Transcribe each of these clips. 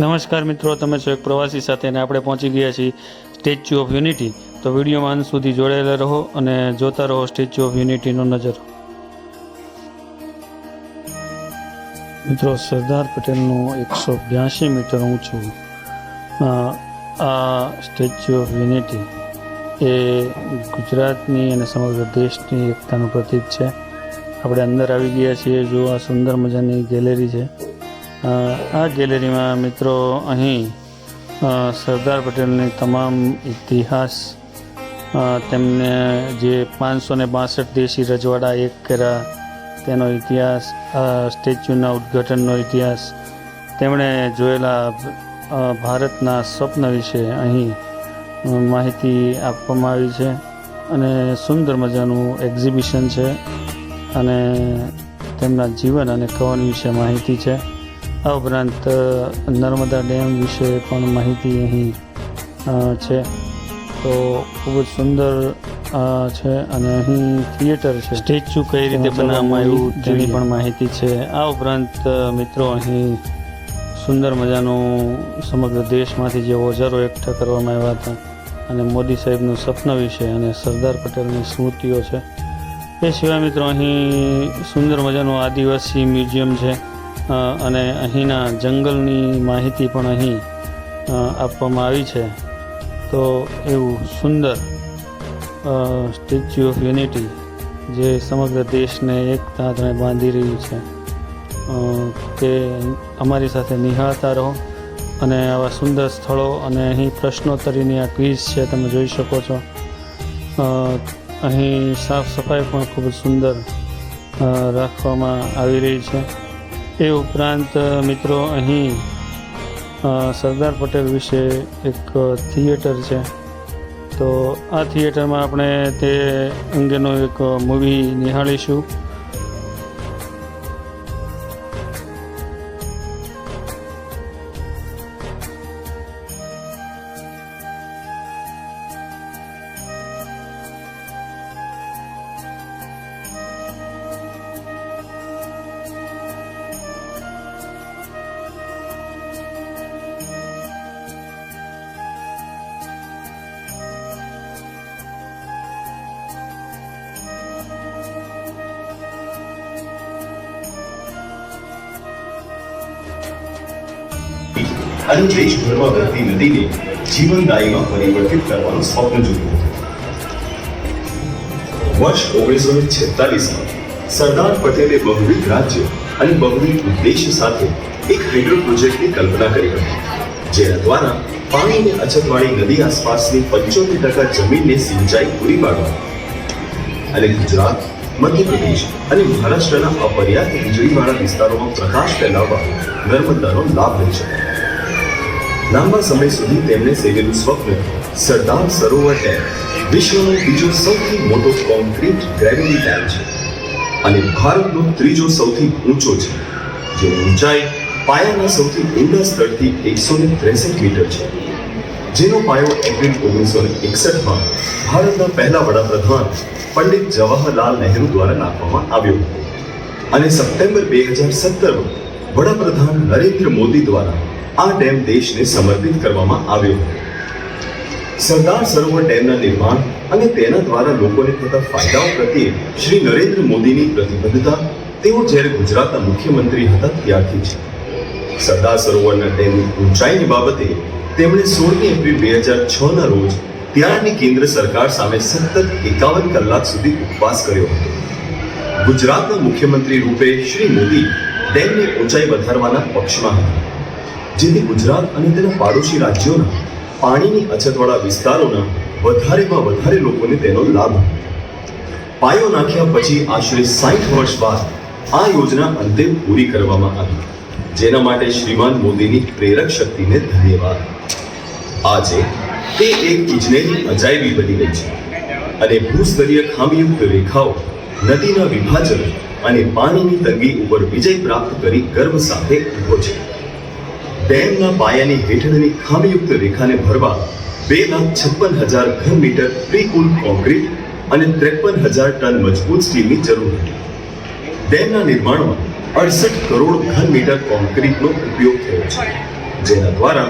નમસ્કાર મિત્રો, તમે છો એક પ્રવાસી સાથે અને આપણે પહોંચી ગયા છીએ સ્ટેચ્યુ ઓફ યુનિટી. તો વિડીયોમાં અંત સુધી જોડાયેલા રહો અને જોતા રહો સ્ટેચ્યુ ઓફ યુનિટીનો નજર. મિત્રો, સરદાર પટેલનું 182 મીટર ઊંચું આ સ્ટેચ્યુ ઓફ યુનિટી એ ગુજરાતની અને સમગ્ર દેશની એકતાનું પ્રતીક છે. આપણે અંદર આવી ગયા છીએ. જો આ સુંદર મજાની ગેલેરી છે. આ ગેલેરીમાં મિત્રો અહીં સરદાર પટેલની તમામ ઇતિહાસ, તેમને જે 562 દેશી રજવાડા એક કર્યા તેનો ઇતિહાસ, સ્ટેચ્યુના ઉદ્ઘાટનનો ઇતિહાસ, તેમણે જોયેલા ભારતના સ્વપ્ન વિશે અહીં માહિતી આપવામાં આવી છે. અને સુંદર મજાનું એક્ઝિબિશન છે અને તેમના જીવન અને કવન વિશે માહિતી છે. આ ઉપરાંત નર્મદા ડેમ વિશે પણ માહિતી અહીં છે. તો ખૂબ જ સુંદર છે. અને અહીં થિયેટર છે, સ્ટેચ્યુ કઈ રીતે બનાવવામાં આવ્યું તેની પણ માહિતી છે. આ ઉપરાંત મિત્રો અહીં સુંદર મજાનું સમગ્ર દેશમાંથી જે ઓજારો એકઠા કરવામાં આવ્યા હતા અને મોદી સાહેબનું સપન વિશે અને સરદાર પટેલની સ્મૃતિઓ છે. એ સિવાય મિત્રો અહીં સુંદર મજાનું આદિવાસી મ્યુઝિયમ છે અને અહીંના જંગલની માહિતી પણ અહીં આપવામાં આવી છે. તો એવું સુંદર સ્ટેચ્યુ ઓફ યુનિટી જે સમગ્ર દેશને એકતા હાથે બાંધી રહ્યું છે, તે અમારી સાથે નિહાળતા રહો. અને આવા સુંદર સ્થળો અને અહીં પ્રશ્નોત્તરીની આ ક્વિઝ છે, તમે જોઈ શકો છો. અહીં સાફ સફાઈ પણ ખૂબ જ સુંદર રાખવામાં આવી રહી છે. એ ઉપરાંત મિત્રો અહીં સરદાર પટેલ વિશે એક થિયેટર છે. તો આ થિયેટરમાં આપણે તે અંગેનો એક મૂવી નિહાળીશું. અને દેશભરમાં વહેતી નદીને જીવનદાયીમાં પરિવર્તિત કરવાનું સ્વપ્ન જોયું હતું. વર્ષ 1946માં સરદાર પટેલે બહુવિધ રાજ્ય અને બહુવિધ ઉદ્દેશ્ય સાથે એક હાઇડ્રો પ્રોજેક્ટની કલ્પના કરી હતી, જેના દ્વારા પાણીની અછતવાળી નદી આસપાસની 75% જમીનને સિંચાઈ પૂરી પાડવા અને ગુજરાત, મધ્યપ્રદેશ અને મહારાષ્ટ્રના અપર્યાપ્ત વીજળીવાળા વિસ્તારોમાં પ્રકાશ ફેલાવવા નર્મદાનો લાભ લઈ શકાય. લાંબા સમય સુધી તેમણે સેવેલું સ્વપ્ન સરદાર સરોવર ડેમ વિશ્વનો બીજો સૌથી મોટો કોન્ક્રીટ ગ્રેવિટી ડેમ છે અને ભારતનો ત્રીજો સૌથી ઊંચો છે, જેની ઊંચાઈ પાયાના સૌથી ઊંડા સ્થળથી 163 મીટર છે, જેનો પાયો એપ્રિલ 1961માં ભારતના પહેલા વડાપ્રધાન પંડિત જવાહરલાલ નહેરુ દ્વારા નાખવામાં આવ્યો હતો અને સપ્ટેમ્બર 2017માં વડાપ્રધાન નરેન્દ્ર મોદી દ્વારા આ ડેમ દેશને સમર્પિત કરવામાં આવ્યો હતો. સરદાર સરોવર ડેમના નિર્માણ અને તેના દ્વારા લોકોને થતા ફાયદાઓ પ્રત્યે શ્રી નરેન્દ્ર મોદીની પ્રતિબદ્ધતા તેઓ જ્યારે ગુજરાતના મુખ્યમંત્રી હતા ત્યારથી છે. સરદાર સરોવરના ડેમની ઊંચાઈની બાબતે તેમણે 16 એપ્રિલ 2006ના રોજ ત્યારની કેન્દ્ર સરકાર સામે સતત 51 કલાક સુધી ઉપવાસ કર્યો હતો. ગુજરાતના મુખ્યમંત્રી રૂપે શ્રી મોદી ડેમની ઊંચાઈ વધારવાના પક્ષમાં હતા, જેથી ગુજરાત અને તેના પાડોશી રાજ્યોના પાણીની અછતવાળા વિસ્તારોના વધારેમાં વધારે લોકોને તેનો લાભ મળે. પાયો નાખ્યા પછી આશરે 60 વર્ષ બાદ આ યોજના અંતે પૂરી કરવામાં આવી, જેના માટે શ્રીમાન મોદીની પ્રેરક શક્તિને ધન્યવાદ. આજે તે એક ઇજનેરી અજાયબી બની ગઈ છે અને ભૂસ્તરીય ખામીયુક્ત રેખાઓ નદીના વિભાજન અને પાણીની તંગી ઉપર વિજય પ્રાપ્ત કરી ગર્વ સાથે ઊભો છે. ડેમના પાયાની હેઠળની ખામીયુક્ત રેખાને ભરવા 2,56,000 ઘન મીટર પ્રી-કૂલ કોન્ક્રીટ અને 53,000 ટન મજબૂત સ્ટીલની જરૂર હતી. ડેમના નિર્માણમાં 68 કરોડ ઘન મીટર કોન્ક્રીટનો ઉપયોગ થયો છે. જેના દ્વારા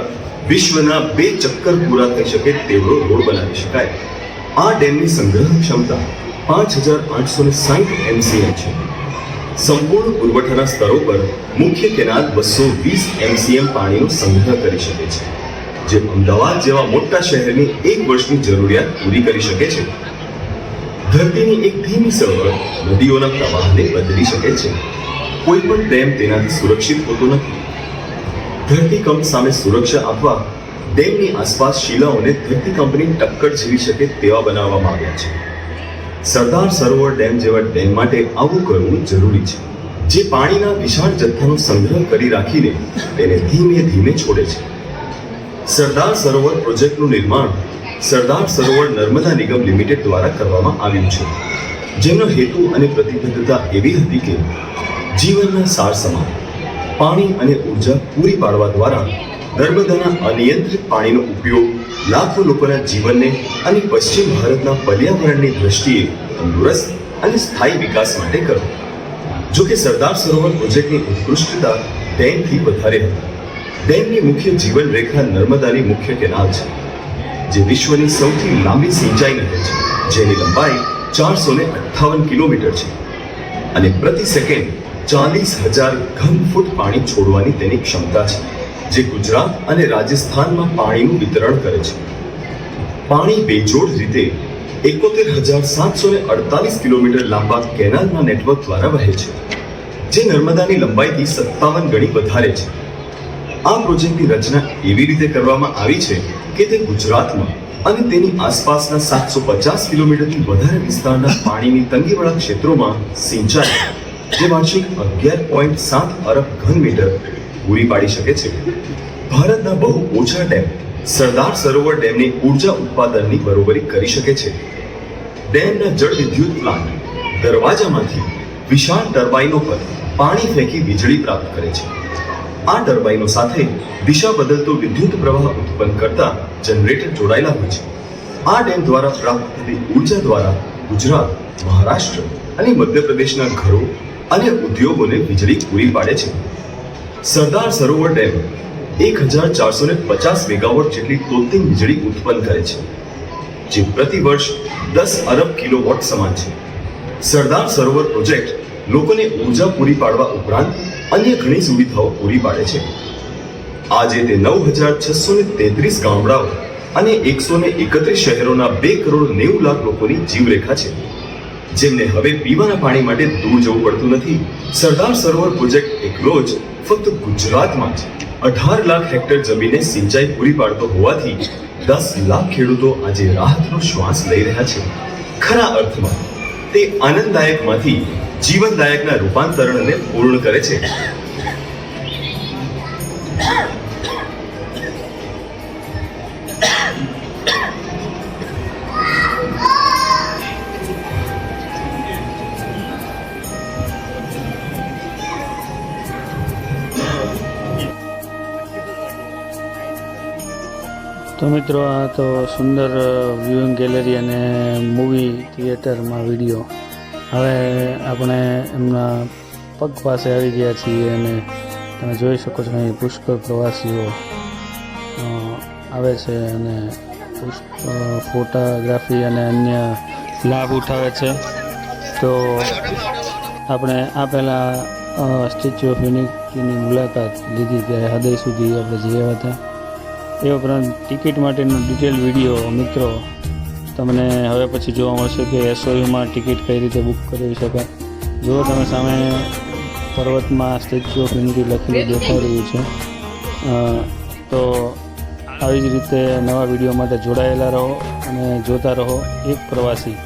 વિશ્વના 2 ચક્કર પૂરા થઈ શકે તેવડો રોડ બનાવી શકાય. આ ડેમની સંગ્રહ ક્ષમતા 5860 MCM છે. સંપૂર્ણ પુરવઠાના સ્તરો પર મુખ્ય કેનાલ 220 MCM પાણીનો સંગ્રહ કરી શકે છે, જે અમદાવાદ જેવા મોટા શહેરની 1 વર્ષની જરૂરિયાત પૂરી કરી શકે છે. ધરતીની એક ધીમી સળવળ નદીઓના પ્રવાહને બદલી શકે છે. કોઈ પણ ડેમ તેનાથી સુરક્ષિત હોતો નથી. ધરતીકંપ સામે સુરક્ષા આપવા ડેમની આસપાસ શિલાઓને ધરતીકંપની ટક્કર ઝીલી શકે તેવા બનાવવામાં આવ્યા છે. સરદાર સરોવર ડેમ જેવા ડેમ માટે આવું કરવું જરૂરી છે, જે પાણીના વિશાળ જથ્થાનો સંગ્રહ કરી રાખીને તેને ધીમે ધીમે છોડે છે. સરદાર સરોવર પ્રોજેક્ટનું નિર્માણ સરદાર સરોવર નર્મદા નિગમ લિમિટેડ દ્વારા કરવામાં આવ્યું છે, જેનો હેતુ અને પ્રતિબદ્ધતા એવી હતી કે જીવનના સાર સમાન પાણી અને ઉર્જા પૂરી પાડવા દ્વારા નર્મદાના અનિયંત્રિત પાણીનો ઉપયોગ લાખો લોકોના જીવનને અને પશ્ચિમ ભારતના પર્યાવરણની દ્રષ્ટિએ તંદુરસ્ત અને સ્થાયી વિકાસ માટે કરવો. જો કે સરદાર સરોવર પ્રોજેક્ટની ઉત્કૃષ્ટતા ડેમથી વધારે હતી. ડેમની મુખ્ય જીવન રેખા નર્મદાની મુખ્ય કેનાલ છે, જે વિશ્વની સૌથી લાંબી સિંચાઈ નહેર છે, જેની લંબાઈ 458 કિલોમીટર છે અને પ્રતિ સેકન્ડ 40,000 ઘન ફૂટ પાણી છોડવાની તેની ક્ષમતા છે, જે ગુજરાત અને રાજસ્થાનમાં પાણીનું વિતરણ કરે છે. પાણી બેજોડ રીતે 71,748 કિલોમીટર લાંબા કેનાલના નેટવર્ક દ્વારા વહે છે, જે નર્મદાની લંબાઈથી 57 ગણી વધારે છે. આ પ્રોજેક્ટની રચના એવી રીતે કરવામાં આવી છે કે તે ગુજરાતમાં અને તેની આસપાસના 750 કિલોમીટરથી વધારે વિસ્તારના પાણીની તંગીવાળા ક્ષેત્રોમાં સિંચાઈ, જે વાર્ષિક 11.7 અરબ ઘન મીટર પૂરી પાડી શકે છે. ભારતના બહુ ઓછા ડેમ સરદાર સરોવર ડેમની ઉર્જા ઉત્પાદનની બરોબરી કરી શકે છે. ડેમના જળ વિદ્યુત પ્લાન્ટ દરવાજામાંથી વિશાળ ટર્બાઇનો પર પાણી ફેંકી વીજળી પ્રાપ્ત કરે છે. આ ટર્બાઇનો સાથે દિશા બદલતો વિદ્યુત પ્રવાહ ઉત્પન્ન કરતા જનરેટર જોડાયેલા હોય છે. આ ડેમ દ્વારા પ્રાપ્ત થતી ઉર્જા દ્વારા ગુજરાત, મહારાષ્ટ્ર અને મધ્યપ્રદેશના ઘરો અને ઉદ્યોગોને વીજળી પૂરી પાડે છે. સરદાર સરોવર ડેમ 1450 મેગાવોટ જેટલી તોતિંગ વીજળી ઉત્પન્ન કરે છે, જે પ્રતિ વર્ષ 10 અરબ કિલોવોટ સમાન છે. સરદાર સરોવર પ્રોજેક્ટ લોકોને ઉર્જા પૂરી પાડવા ઉપરાંત અન્ય ઘણી સુવિધાઓ પૂરી પાડે છે. આજે તે 9,633 ગામડાઓ અને 131 શહેરોના 2 કરોડ 90 લાખ લોકોની જીવરેખા છે, જેમને હવે પીવાના પાણી માટે દૂર જવું પડતું નથી. સરદાર સરોવર પ્રોજેક્ટ એકલો જ ફક્ત ગુજરાતમાં જ 18 લાખ હેક્ટર જમીને સિંચાઈ પૂરી પાડતો હોવાથી 10 લાખ ખેડૂતો આજે રાહતનો શ્વાસ લઈ રહ્યા છે. ખરા અર્થમાં તે આનંદદાયકમાંથી જીવનદાયકના રૂપાંતરણને પૂર્ણ કરે છે. તો મિત્રો, આ તો સુંદર વ્યુઇંગ ગેલેરી અને મૂવી થિયેટરમાં વિડીયો. હવે આપણે એમના પગ પાસે આવી ગયા છીએ અને તમે જોઈ શકો છો અહીં પુષ્કળ પ્રવાસીઓ આવે છે અને ફોટોગ્રાફી અને અન્ય લાભ ઉઠાવે છે. તો આપણે આ પહેલાં સ્ટેચ્યુ ઓફ યુનિટીની મુલાકાત લીધી ત્યારે હૃદય સુધી આપણે જઈ હતા. એ ઉપરાંત ટિકિટ માટેનો ડિટેલ વિડીયો મિત્રો તમને હવે પછી જોવા મળશે કે એસઓયુમાં ટિકિટ કઈ રીતે બુક કરી શકાય. જો તમે સામે પર્વતમાં સ્ટેચ્યુ ઓફ યુનિટી લખેલું દેખાઈ રહ્યું છે. તો આવી જ રીતે નવા વિડીયો માટે જોડાયેલા રહો અને જોતા રહો એક પ્રવાસી.